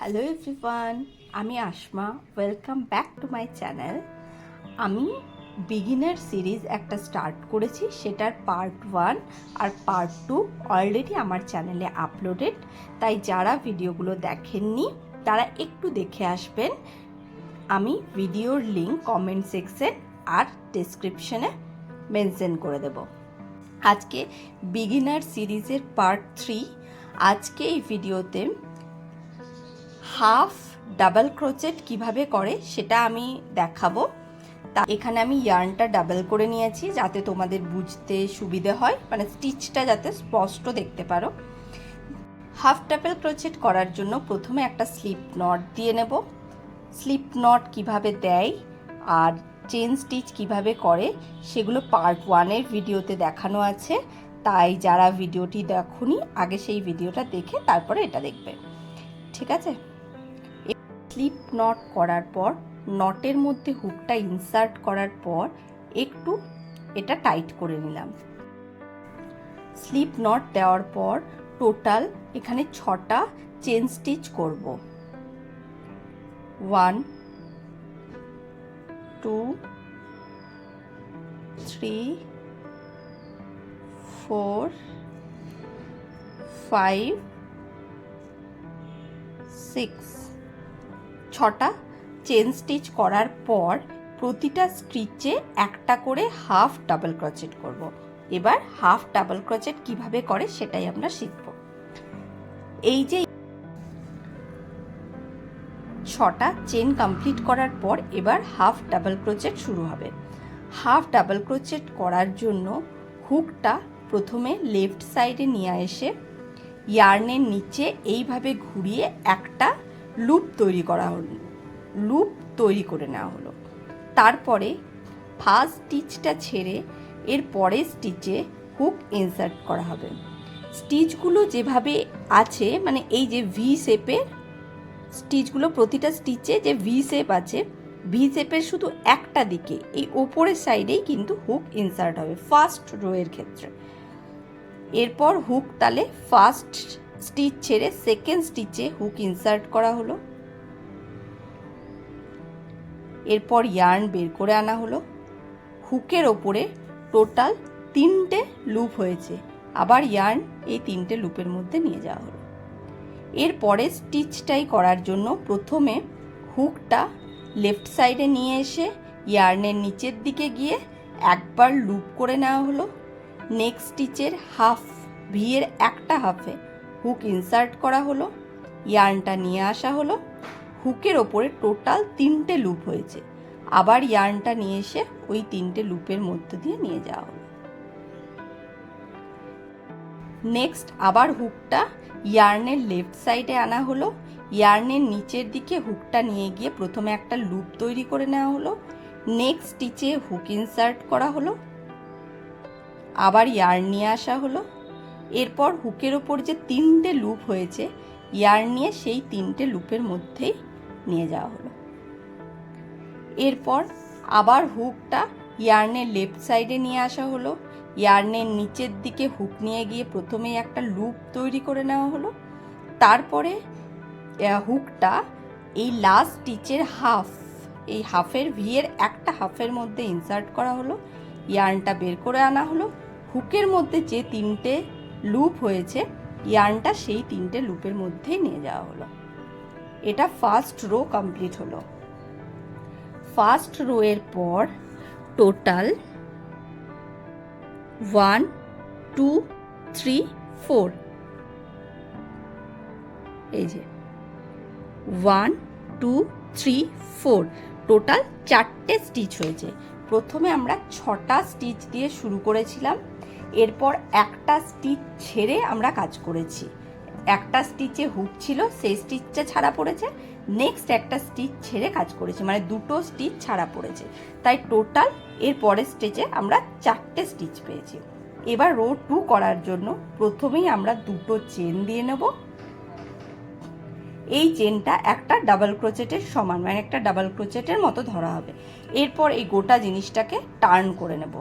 Hello everyone, আমি Asma. Welcome back to my channel. আমি beginner series একটা স্টার্ট করেছি, সেটার পার্ট 1 আর পার্ট 2 অলরেডি আমার চ্যানেলে আপলোডেড। তাই যারা ভিডিওগুলো দেখেননি তারা একটু দেখে আসবেন। আমি ভিডিওর লিঙ্ক কমেন্ট সেকশন আর ডেসক্রিপশনে মেনশন করে দেব। আজকে বিগিনার সিরিজের পার্ট 3। আজকে এই ভিডিওতে হাফ ডাবল ক্রোচেট কিভাবে করে সেটা আমি দেখাবো। তা এখানে আমি ইয়ার্নটা ডাবল করে নিয়েছি যাতে তোমাদের বুঝতে সুবিধে হয়, মানে স্টিচটা যাতে স্পষ্ট দেখতে পারো। হাফ ডাবল ক্রোচেট করার জন্য প্রথমে একটা স্লিপ নট দিয়ে নেব। স্লিপ নট কিভাবে দেয় আর চেন স্টিচ কিভাবে করে সেগুলো পার্ট 1-এর ভিডিওতে দেখানো আছে। তাই যারা ভিডিওটি দেখোনি আগে সেই ভিডিওটা দেখে তারপরে এটা দেখবে, ঠিক আছে? স্লিপ নট করার পর নটের মধ্যে হুকটা ইনসার্ট করার পর একটু এটা টাইট করে নিলাম। স্লিপ নট দেওয়ার পর টোটাল এখানে 6টা চেন স্টিচ করব। 1 2 3 4 5 6 6টা চেন স্টিচ করার পর প্রতিটা স্টিচে একটা করে হাফ ডাবল ক্রোচেট করব। এবার হাফ ডাবল ক্রোচেট কিভাবে করে সেটাই আমরা শিখব। এই যে 6টা চেন কমপ্লিট করার পর এবার হাফ ডাবল ক্রোচেট শুরু হবে। হাফ ডাবল ক্রোচেট করার জন্য হুকটা প্রথমে লেফট সাইডে নিয়ে এসে ইয়ার্নের নিচে এইভাবে ঘুরিয়ে একটা লুপ তৈরি করে নেওয়া হলো। তারপরে ফার্স্ট স্টিচটা ছেড়ে এর পরের স্টিচে হুক ইনসার্ট করা হবে। স্টিচগুলো যেভাবে আছে, মানে এই যে ভি শেপের স্টিচগুলো, প্রতিটা স্টিচে যে ভি শেপ আছে, ভি শেপের শুধু একটা দিকে এই ওপরের সাইডেই কিন্তু হুক ইনসার্ট হবে ফার্স্ট রো এর ক্ষেত্রে। এরপর হুক তালে ফার্স্ট স্টিচ ছেড়ে সেকেন্ড স্টিচে হুক ইনসার্ট করা হলো। এরপর ইয়ার্ন বের করে আনা হলো। হুকের ওপরে টোটাল 3টে লুপ হয়েছে, আবার ইয়ার্ন এই 3টে লুপের মধ্যে নিয়ে যাওয়া হলো। এরপরে স্টিচটাই করার জন্য প্রথমে হুকটা লেফট সাইডে নিয়ে এসে ইয়ার্নের নিচের দিকে গিয়ে একবার লুপ করে নেওয়া হলো। নেক্সট স্টিচের হাফ ভি এর একটা হাফে হুক ইনসার্ট করা হলো, ইয়ার্নটা নিয়ে আসা হলো। হুকের ওপরে টোটাল 3টে লুপ হয়েছে, আবার ইয়ার্নটা নিয়ে এসে ওই 3টে লুপের মধ্যে দিয়ে নিয়ে যাওয়া হলো। নেক্সট আবার হুকটা ইয়ার্নের লেফট সাইডে আনা হলো। ইয়ার্নের নিচের দিকে হুকটা নিয়ে গিয়ে প্রথমে একটা লুপ তৈরি করে নেওয়া হলো। নেক্সট স্টিচে হুক ইনসার্ট করা হলো, আবার ইয়ার্ন নিয়ে আসা হলো। এরপর হুকের ওপর যে 3টে লুপ হয়েছে, ইয়ার্ন নিয়ে সেই 3টে লুপের মধ্যেই নিয়ে যাওয়া হলো। এরপর আবার হুকটা ইয়ার্নের লেফট সাইডে নিয়ে আসা হলো। ইয়ার্নের নিচের দিকে হুক নিয়ে গিয়ে প্রথমেই একটা লুপ তৈরি করে নেওয়া হলো। তারপরে হুকটা এই লাস্ট স্টিচের এই হাফের ভি এর একটা হাফের মধ্যে ইনসার্ট করা হলো। ইয়ার্নটা বের করে আনা হলো। হুকের মধ্যে যে 3টে লুপ হয়েছে, ইয়ার্নটা সেই 3টে লুপের মধ্যেই নিয়ে যাওয়া হলো। এটা ফার্স্ট রো কমপ্লিট হলো। ফার্স্ট রো এর পর টোটাল 1 2 3 4, এই যে 1 2 3 4 টোটাল 4টে স্টিচ হয়েছে। প্রথমে আমরা 6টা স্টিচ দিয়ে শুরু করেছিলাম, এরপর একটা স্টিচ ছেড়ে আমরা কাজ করেছি। একটা স্টিচে হুক ছিল, সেই স্টিচটা ছাড়া পড়েছে। নেক্সট একটা স্টিচ ছেড়ে কাজ করেছি, মানে 2টো স্টিচ ছাড়া পড়েছে। তাই টোটাল এর পরের স্টেজে আমরা 4টে স্টিচ পেয়েছি। এবার রো 2 করার জন্য প্রথমেই আমরা 2টো চেন দিয়ে নেব। এই চেনটা একটা ডাবল ক্রোচেটের সমান, মানে একটা ডাবল ক্রোচেটের মতো ধরা হবে। এরপর এই গোটা জিনিসটাকে টার্ন করে নেব।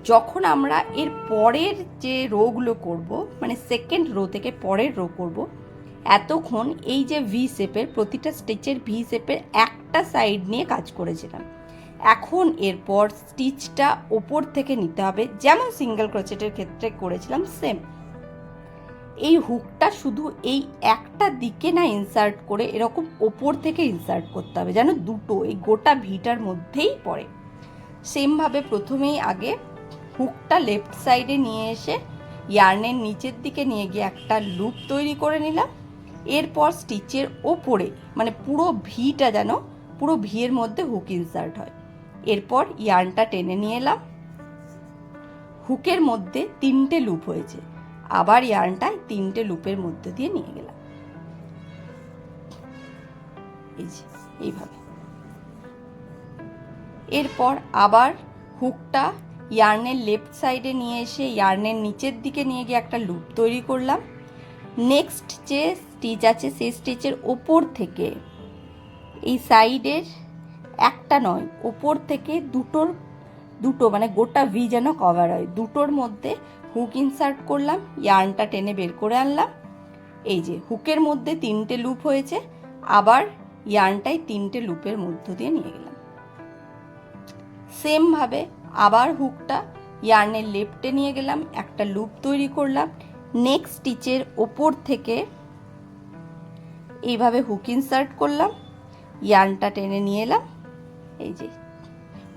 যখন আমরা এর পরের যে রোগুলো করব, মানে সেকেন্ড রো থেকে পরের রো করব, এতক্ষণ এই যে ভি শেপের প্রতিটা স্টিচের ভি শেপের একটা সাইড নিয়ে কাজ করেছিলাম। এখন এরপর স্টিচটা ওপর থেকে নিতে হবে, যেমন সিঙ্গেল ক্রোচেটের ক্ষেত্রে করেছিলাম সেম। এই হুকটা শুধু এই একটা দিকে না ইনসার্ট করে এরকম ওপর থেকে ইনসার্ট করতে হবে, যেন দুটো এই গোটা ভিটার মধ্যেই পড়ে। সেমভাবে প্রথমেই আগে হুকটা লেফট সাইডে নিয়ে এসে ইয়ার্নের নিচের দিকে নিয়ে গিয়ে একটা লুপ তৈরি করে নিলাম। এরপর স্টিচের ওপরে মানে পুরো ভিটা যেন পুরো ভিয়ের মধ্যে হুক ইনসার্ট হয়। এরপর ইয়ার্নটা টেনে নিয়ে এলাম, হুকের মধ্যে 3টে লুপ হয়েছে, আবার ইয়ার্নটা 3টে লুপের মধ্যে দিয়ে নিয়ে গেলাম, এই যে এইভাবে। এরপর আবার হুকটা ইয়ার্নের লেফট সাইডে নিয়ে এসে ইয়ার্নের নিচের দিকে নিয়ে গিয়ে একটা লুপ তৈরি করলাম। নেক্সট যে স্টিচ আছে সেই স্টিচের ওপর থেকে এই সাইডের একটা নয়, ওপর থেকে দুটো মানে গোটা ভি যেন কভার হয়, দুটোর মধ্যে হুক ইনসার্ট করলাম, ইয়ার্নটা টেনে বের করে আনলাম। এই যে হুকের মধ্যে 3টে লুপ হয়েছে, আবার ইয়ার্নটাই 3টে লুপের মধ্য দিয়ে নিয়ে গেলাম। সেমভাবে আবার হুকটা ইয়ার্নের লেফটে নিয়ে গেলাম, একটা লুপ তৈরি করলাম। নেক্সট স্টিচের ওপর থেকে এইভাবে হুক ইনসার্ট করলাম, ইয়ার্নটা টেনে নিয়ে এলাম। এই যে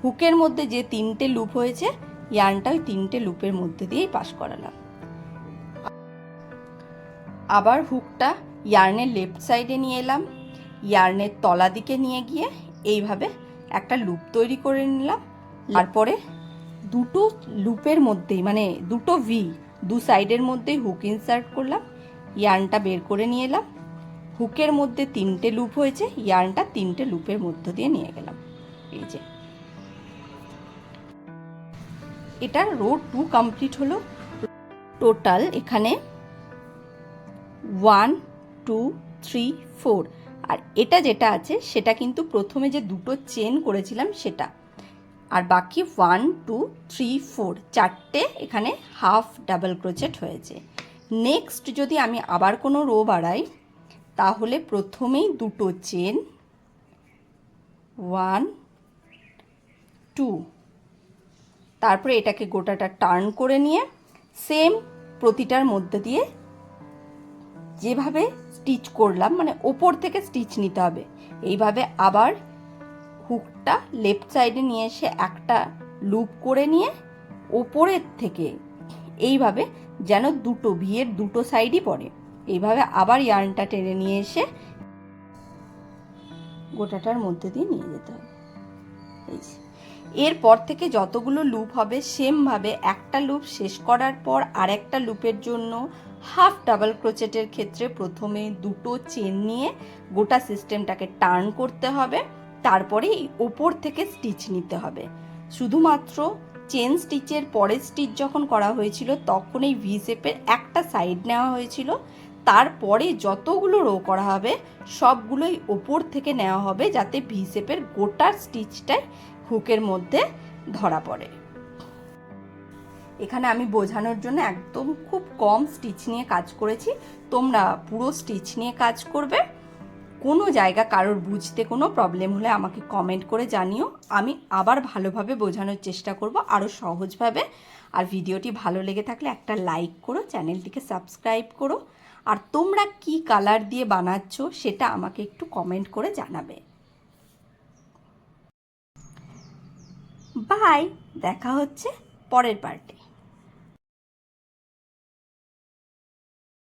হুকের মধ্যে যে 3টে লুপ হয়েছে, ইয়ার্নটা ওই 3টে লুপের মধ্যে দিয়েই পাস করালাম। আবার হুকটা ইয়ার্নের লেফট সাইডে নিয়ে এলাম, ইয়ার্নের তলা দিকে নিয়ে গিয়ে এইভাবে একটা লুপ তৈরি করে নিলাম। তারপরে দুটো লুপের মধ্যেই মানে দুটো ভি দু সাইডের মধ্যেই হুক ইনসার্ট করলাম, ইয়ার্নটা বের করে নিয়ে এলাম। হুকের মধ্যে 3টে লুপ হয়েছে, ইয়ার্নটা 3টে লুপের মধ্য দিয়ে নিয়ে গেলাম। এই যে এটা রো 2 কমপ্লিট হলো। টোটাল এখানে 1 2 3 4, আর এটা যেটা আছে সেটা কিন্তু প্রথমে যে দুটো চেন করেছিলাম সেটা, আর বাকি 1 2 3 4 চারটে এখানে হাফ ডাবল ক্রোচেট হয়েছে। নেক্সট যদি আমি আবার কোনো রো বাড়াই তাহলে প্রথমেই দুটো চেন 1 2, তারপরে এটাকে গোটাটা টার্ন করে নিয়ে সেম প্রতিটার মধ্যে দিয়ে যেভাবে স্টিচ করলাম মানে ওপর থেকে স্টিচ নিতে হবে। এইভাবে আবার হুকটা লেফট সাইডে নিয়ে এসে একটা লুপ করে নিয়ে ওপরের থেকে এইভাবে যেন দুটো ভিয়ের দুটো সাইডই পড়ে, এইভাবে আবার ইয়ার্নটা টেনে নিয়ে এসে গোটাটার মধ্যে দিয়ে নিয়ে যেতে হবে। এরপর থেকে যতগুলো লুপ হবে সেমভাবে একটা লুপ শেষ করার পর আরেকটা লুপের জন্য হাফ ডাবল ক্রোচেটের ক্ষেত্রে প্রথমে দুটো চেন নিয়ে গোটা সিস্টেমটাকে টার্ন করতে হবে, তারপরে এই ওপর থেকে স্টিচ নিতে হবে। শুধুমাত্র চেন স্টিচের পরের স্টিচ যখন করা হয়েছিল তখন এই ভি শেপের একটা সাইড নেওয়া হয়েছিল, তারপরে যতগুলো রো করা হবে সবগুলোই ওপর থেকে নেওয়া হবে যাতে ভি শেপের গোটা স্টিচটাই হুকের মধ্যে ধরা পড়ে। এখানে আমি বোঝানোর জন্য একদম খুব কম স্টিচ নিয়ে কাজ করেছি, তোমরা পুরো স্টিচ নিয়ে কাজ করবে। কোনো জায়গা কারোর বুঝতে কোনো প্রবলেম হলে আমাকে কমেন্ট করে জানিও, আমি আবার ভালোভাবে বোঝানোর চেষ্টা করব আরও সহজভাবে। আর ভিডিওটি ভালো লেগে থাকলে একটা লাইক করো, চ্যানেলটিকে সাবস্ক্রাইব করো, আর তোমরা কি কালার দিয়ে বানাচ্ছ সেটা আমাকে একটু কমেন্ট করে জানাবে। বাই, দেখা হচ্ছে পরের পার্টে।